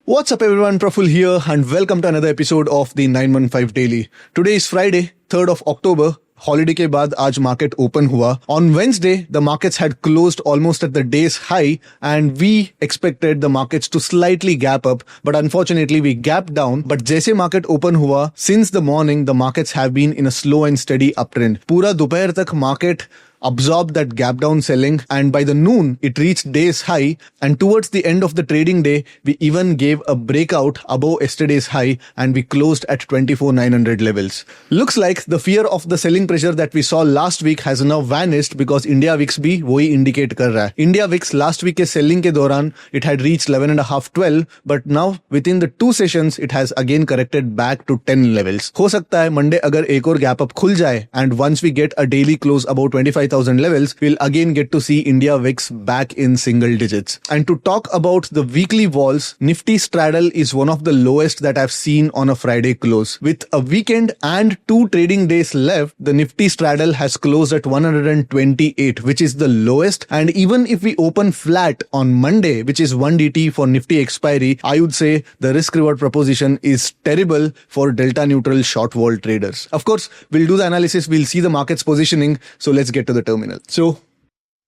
What's up everyone, Praful here and welcome to another episode of the 915 Daily. Today is Friday, 3rd of October. Holiday के बाद आज market open हुआ. On Wednesday, the markets had closed almost at the day's high and we expected the markets to slightly gap up, but unfortunately we gapped down. But जैसे market open हुआ, since the morning the markets have been in a slow and steady uptrend. पूरा दोपहर तक market absorbed that gap down selling and by the noon it reached day's high and towards the end of the trading day we even gave a breakout above yesterday's high and we closed at 24,900 levels. Looks like the fear of the selling pressure that we saw last week has now vanished because India VIX भी वही indicate कर रहा है. India VIX last week के selling के दौरान it had reached 11.5-12 but now within the two sessions it has again corrected back to 10 levels. हो सकता है Monday अगर एक और gap up खुल जाए and once we get a daily close above 25,000 levels, we'll again get to see India VIX back in single digits. And to talk about the weekly walls, Nifty straddle is one of the lowest that I've seen on a Friday close. With a weekend and 2 trading days left, the Nifty straddle has closed at 128, which is the lowest. And even if we open flat on Monday, which is 1 DT for Nifty expiry, I would say the risk reward proposition is terrible for delta neutral short vol traders. Of course, we'll do the analysis, we'll see the market's positioning. So let's get to the terminal. So,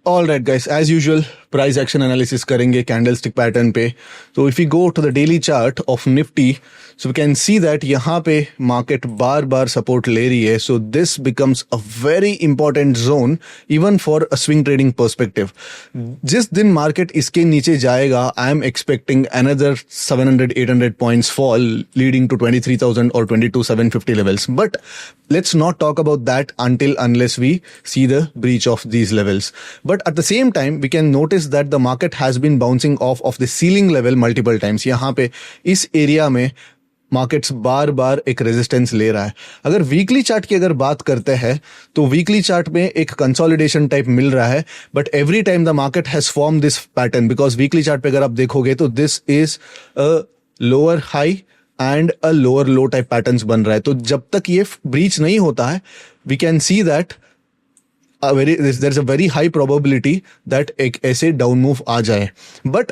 alright guys, as usual, price action analysis करेंगे candlestick pattern पे. So if we go to the daily chart of Nifty, so we can see that यहाँ पे market बार support ले रही है. So this becomes a very important zone even for a swing trading perspective. जिस दिन market इसके नीचे जाएगा, I am expecting another 700-800 points fall leading to 23,000 or 22,750 levels. But let's not talk about that unless we see the breach of these levels. But at the same time, we can notice that the market has been bouncing off of the ceiling level multiple times. यहाँ पे इस area में markets बार एक resistance ले रहा है. अगर weekly chart की अगर बात करते हैं तो वीकली चार्ट में एक कंसोलिडेशन टाइप मिल रहा है but every time the market has form this pattern because weekly chart पे अगर आप देखोगे तो this is a lower high and a lower low type patterns बन रहा है. तो जब तक ये ब्रीच नहीं होता है we can see that there's a very high probability that एक ऐसे डाउन मूव आ जाए. But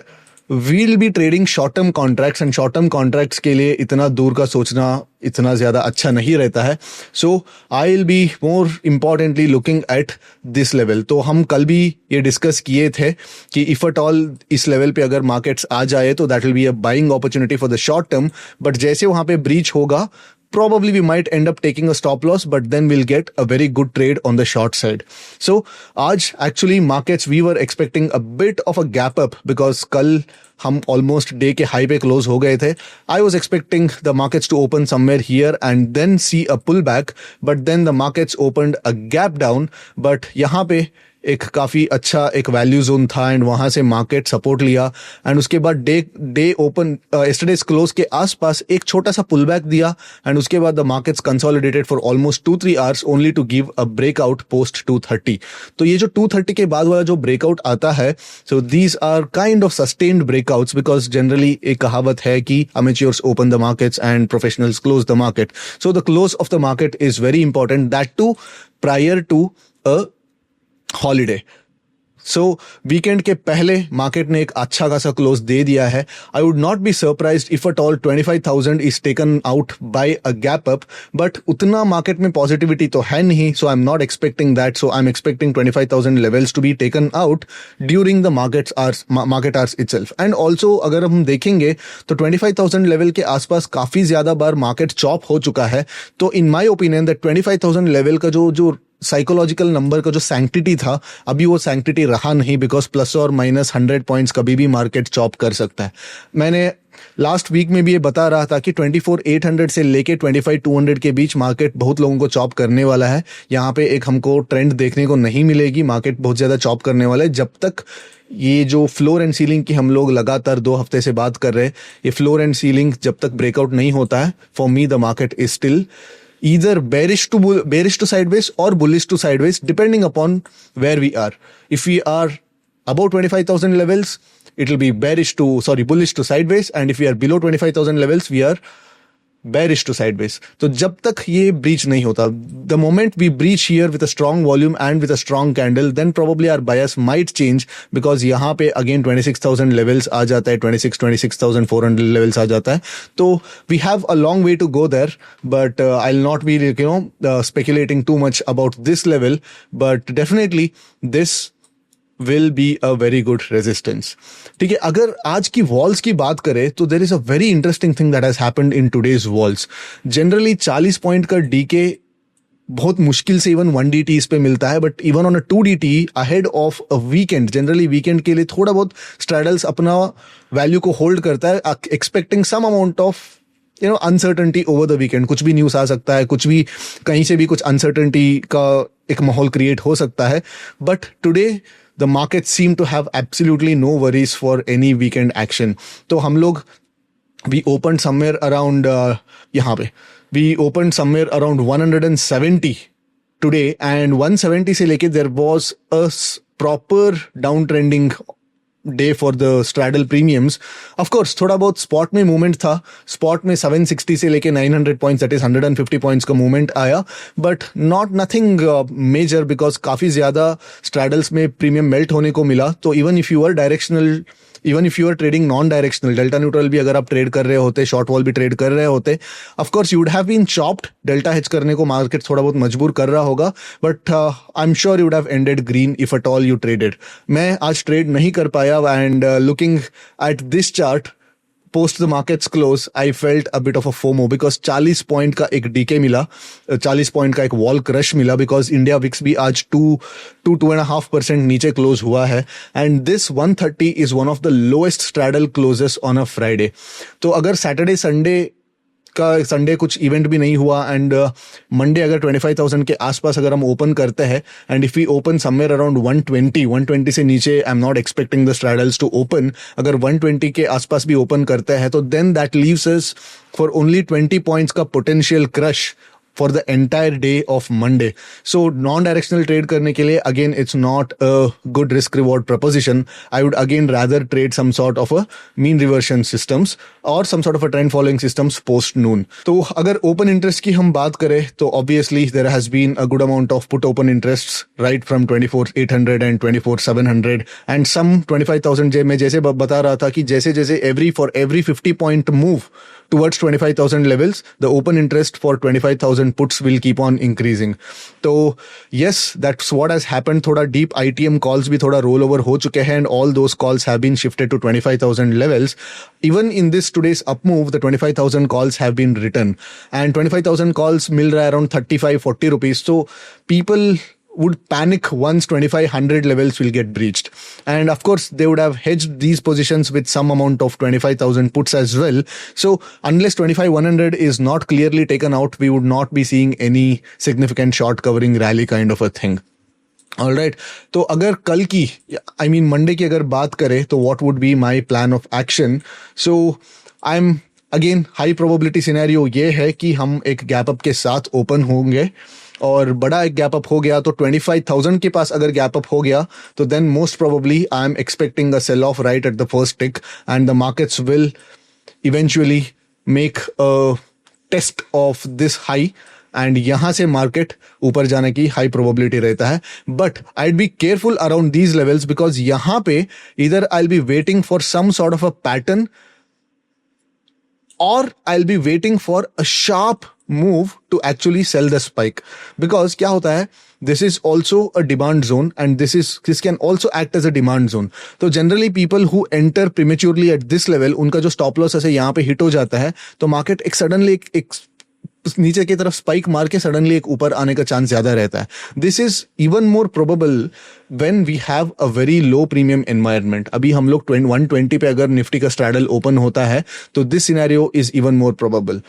we'll be trading short term contracts and short term contracts के लिए इतना दूर का सोचना इतना ज्यादा अच्छा नहीं रहता है. So I'll be more importantly looking at this level. तो हम कल भी ये डिस्कस किए थे कि if at all इस लेवल पे अगर मार्केट्स आ जाए तो that will be a buying opportunity for the short term. But जैसे वहां पे ब्रीच होगा probably we might end up taking a stop loss, but then we'll get a very good trade on the short side. So, आज actually markets we were expecting a bit of a gap up because कल हम almost day के high पे close हो गए थे. I was expecting the markets to open somewhere here and then see a pullback, but then the markets opened a gap down. But यहाँ पे एक काफी अच्छा एक वैल्यू जोन था एंड वहां से मार्केट सपोर्ट लिया एंड उसके बाद डे ओपन यस्टरडेज क्लोज के आसपास एक छोटा सा पुल बैक दिया एंड उसके बाद the markets consolidated for almost 2-3 hours only to give a breakout post 230. तो ये जो 230 के बाद वाला जो ब्रेकआउट आता है so these are kind of sustained breakouts because generally एक कहावत है कि amateurs open the markets and professionals close the market. So the close of the market is very important, that to prior to a holiday. So weekend के पहले market ने एक अच्छा खासा क्लोज दे दिया है. I would not be surprised if at all 25,000 is taken out by a gap up, but उतना मार्केट में पॉजिटिविटी तो है नहीं. So I am not expecting that. So I am expecting 25,000 levels to be taken out during the market hours itself. And also अगर हम देखेंगे तो 25,000 level के आसपास काफी ज्यादा बार मार्केट चॉप हो चुका है. तो इन माई ओपिनियन दैट 25,000 लेवल का जो साइकोलॉजिकल नंबर का जो सैंक्टिटी था अभी वो सैंक्टिटी रहा नहीं बिकॉज प्लस और माइनस 100 पॉइंट्स कभी भी मार्केट चॉप कर सकता है. मैंने लास्ट वीक में भी ये बता रहा था कि 24,800 से लेके 25,200 के बीच मार्केट बहुत लोगों को चॉप करने वाला है. यहाँ पे एक हमको ट्रेंड देखने को नहीं मिलेगी, मार्केट बहुत ज्यादा चॉप करने वाला है जब तक ये जो फ्लोर एंड सीलिंग की हम लोग लगातार 2 हफ्ते से बात कर रहे हैं. ये फ्लोर एंड सीलिंग जब तक ब्रेकआउट नहीं होता है, for me the market is still either bearish to sideways or bullish to sideways depending upon where we are. If we are above 25,000 levels, it will be bullish to sideways, and if we are below 25,000 levels, we are bearish to sideways. तो जब तक ये breach नहीं होता, the moment we breach here with a strong volume and with a strong candle, then probably our bias might change, because यहाँ पे again 26,000 levels आ जाता है, 26,400 levels आ जाता है. तो we have a long way to go there, but I'll not be speculating too much about this level, but definitely this will be a very good resistance. ठीक है, अगर आज की वॉल्स की बात करें तो there is a very interesting thing that has happened in today's walls. Generally 40 point का डीके बहुत मुश्किल से इवन 1DT इस पे मिलता है, but even on a 2DT ahead of a weekend, generally weekend के लिए थोड़ा बहुत स्ट्रैडल्स अपना वैल्यू को होल्ड करता है, expecting some amount of uncertainty over the weekend. कुछ भी न्यूज आ सकता है, कुछ भी कहीं से भी कुछ अनसर्टेनिटी का एक माहौल क्रिएट हो सकता है. But today the markets seem to have absolutely no worries for any weekend action. तो हम लोग we opened somewhere around यहाँ पे we opened somewhere around 170 today, and 170 से लेके there was a proper downtrending day for the straddle premiums. Of course थोड़ा बहुत spot में मूवमेंट था, स्पॉट में 760 से लेके 900 पॉइंट्स, दैट इज 150 पॉइंट्स का मूवमेंट आया, but not nothing major, because काफी ज्यादा स्ट्रैडल्स में प्रीमियम मेल्ट होने को मिला. तो even if you are trading non directional, delta neutral भी अगर आप ट्रेड कर रहे होते, शॉर्ट वॉल भी ट्रेड कर रहे होते, of course you would have been chopped. Delta hedge करने को मार्केट थोड़ा बहुत मजबूर कर रहा होगा, but I am sure you would have ended green if at all you traded. मैं आज ट्रेड नहीं कर पाया, and looking at this chart post the markets close, I felt a bit of a FOMO, because 40 point का एक decay मिला, 40 point का एक वॉल क्रश मिला, बिकॉज इंडिया विक्स भी आज 2.5% नीचे क्लोज हुआ है, and this 130 is one of the lowest straddle closes on a Friday. तो अगर सैटरडे संडे कुछ इवेंट भी नहीं हुआ, एंड मंडे अगर 25,000 के आसपास अगर हम ओपन करते हैं, and if we open somewhere around 120 से नीचे, I am not expecting the straddles to open, अगर 120 के आसपास भी ओपन करते हैं, तो then that leaves us for only 20 points का potential crush for the entire day of Monday. So non-directional trade करने के लिए again it's not a good risk reward proposition. I would again rather trade some sort of a mean reversion systems or some sort of a trend following systems post noon. तो अगर open interest की हम बात करें तो obviously there has been a good amount of put open interests right from 24,800 and 24,700 and some 25,000. मैं जैसे बता रहा था कि जैसे for every 50 point move towards 25,000 levels, the open interest for 25,000 puts will keep on increasing. So yes, that's what has happened. थोड़ा deep ITM calls भी थोड़ा roll over हो चुके हैं, and all those calls have been shifted to 25,000 levels. Even in this today's up move, the 25,000 calls have been written, and 25,000 calls मिल रहा है around 35-40 rupees. So people would panic once 2,500 levels will get breached, and of course they would have hedged these positions with some amount of 25,000 puts as well. So unless 25,100 is not clearly taken out, we would not be seeing any significant short covering rally kind of a thing. All right, तो अगर कल की Monday की अगर बात करें तो what would be my plan of action? So I'm again high probability scenario ये है कि हम एक गैप अप के साथ ओपन होंगे, और बड़ा एक गैप अप हो गया तो 25,000 के पास अगर गैप अप हो गया तो then most probably I am expecting a sell off right at the first tick, and the markets will eventually make a test of this high, and यहां से मार्केट ऊपर जाने की हाई प्रोबेबिलिटी रहता है. But I'd be careful around these levels, because यहां पे either I'll be waiting for some sort of a pattern or I'll be waiting for a sharp move to actually sell the spike. Because क्या होता है, this is also a demand zone, and this can also act as a demand zone. तो generally people who enter prematurely at this level, उनका जो stop loss ऐसे यहाँ पे hit हो जाता है, तो market एक suddenly एक नीचे की तरफ स्पाइक मार के सडनली एक ऊपर आने का चांस ज्यादा रहता है. This is even more probable when we have a very low premium environment. अभी हम लोग 120 पे अगर निफ्टी का स्ट्रैडल ओपन होता है तो this scenario is even more probable.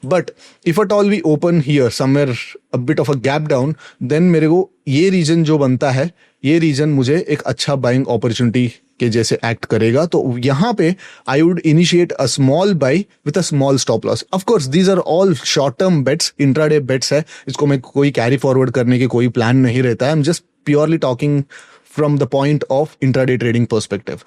But if at all we open here somewhere a bit of a gap down, then मेरे को ये रीजन जो बनता है, ये रीजन मुझे एक अच्छा बाइंग अपॉर्चुनिटी के जैसे एक्ट करेगा. तो यहाँ पे I would initiate a small buy with a small stop loss. Of course these are all short term bets, intraday bets है, इसको मैं कोई कैरी फॉरवर्ड करने के कोई प्लान नहीं रहता है. I am just purely talking from the point of intraday trading perspective,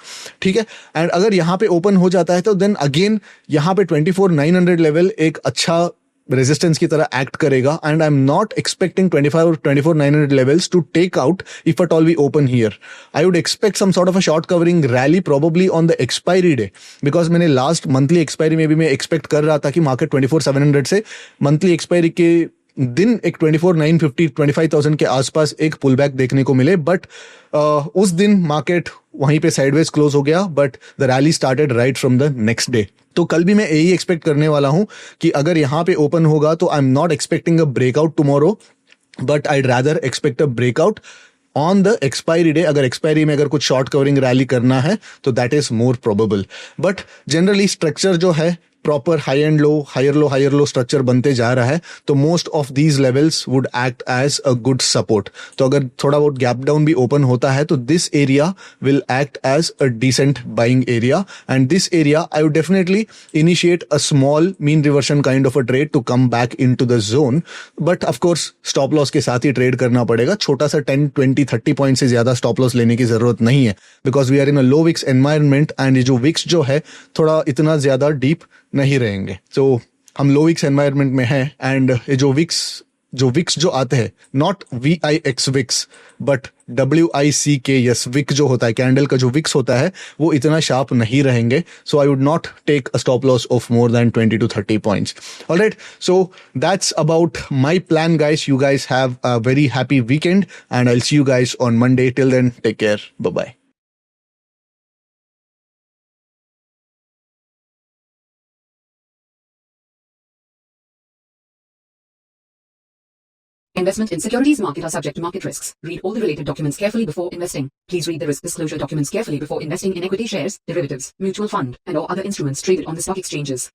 ठीक है। एंड अगर यहाँ पे ओपन हो जाता है तो देन अगेन यहाँ पे 24,900 लेवल एक अच्छा रेजिस्टेंस की तरह एक्ट करेगा, and I am not expecting 24,900 levels to take out if at all we open here. I would expect some sort of a short covering rally probably on the expiry day, because मैंने last monthly expiry में भी मैं expect कर रहा था कि market 24,700 से monthly expiry के दिन एक 24,950 25,000 के आसपास एक पुल बैक देखने को मिले, बट उस दिन मार्केट वहीं पे साइडवेज क्लोज हो गया, but the rally started right from the next day. तो कल भी मैं यही एक्सपेक्ट करने वाला हूं कि अगर यहाँ पे ओपन होगा तो I am not expecting a breakout tomorrow, but I rather expect a breakout on the expiry day. अगर एक्सपायरी में अगर कुछ शॉर्ट कवरिंग रैली करना है तो that is more probable, but generally structure जो है proper high and low, higher low structure बनते जा रहा है, तो most of these levels would act as a good support. तो अगर थोड़ा बहुत गैप डाउन भी ओपन होता है तो this area will act as a decent buying area, and this area I would definitely initiate a small mean reversion kind of a trade to come back into the zone, but of course stop loss के साथ ही trade करना पड़ेगा। छोटा सा 10, 20, 30 point से ज्यादा stop loss लेने की जरूरत नहीं है, because we are in a low VIX environment, and ये जो विक्स जो है थोड़ा इतना ज्यादा डीप नहीं रहेंगे। तो हम लो विक्स एनवायरमेंट में हैं, एंड ये जो विक्स जो आते हैं, not VIX VIX but WICK wick जो होता है, कैंडल का जो विक्स होता है वो इतना शार्प नहीं रहेंगे। So I would not take a stop loss of more than 20 to 30 points. Alright, so that's about my plan guys. You guys have a very happy weekend and I will see you guys on Monday. Till then take care, bye bye. Investment in securities market are subject to market risks. Read all the related documents carefully before investing. Please read the risk disclosure documents carefully before investing in equity shares, derivatives, mutual fund, and or other instruments traded on the stock exchanges.